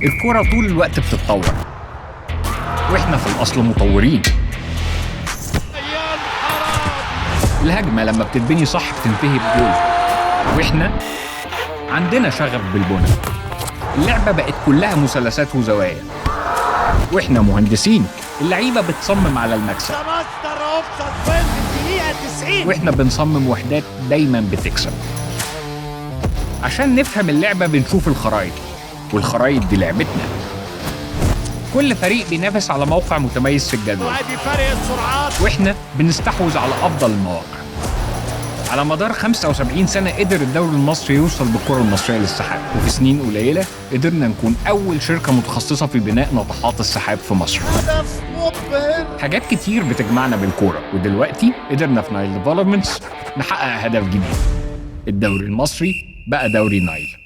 الكرة طول الوقت بتتطور، واحنا في الاصل مطورين. الهجمة لما بتتبني صح بتنتهي بجول، واحنا عندنا شغف بالبنى. اللعبة بقت كلها مثلثات وزوايا، واحنا مهندسين. اللعيبة بتصمم على المكسب، واحنا بنصمم وحدات دايما بتكسب. عشان نفهم اللعبة بنشوف الخرايط، والخرايط دي لعبتنا. كل فريق بينافس على موقع متميز في الجدول، واحنا بنستحوذ على افضل المواقع. على مدار 75 سنة قدر الدوري المصري يوصل بالكرة المصرية للسحاب، وفي سنين قليلة قدرنا نكون أول شركة متخصصة في بناء ناطحات السحاب في مصر. حاجات كتير بتجمعنا بالكورة، ودلوقتي قدرنا في نايل ديفلوبمنتس نحقق هدف جديد. الدوري المصري بقى دوري نايل.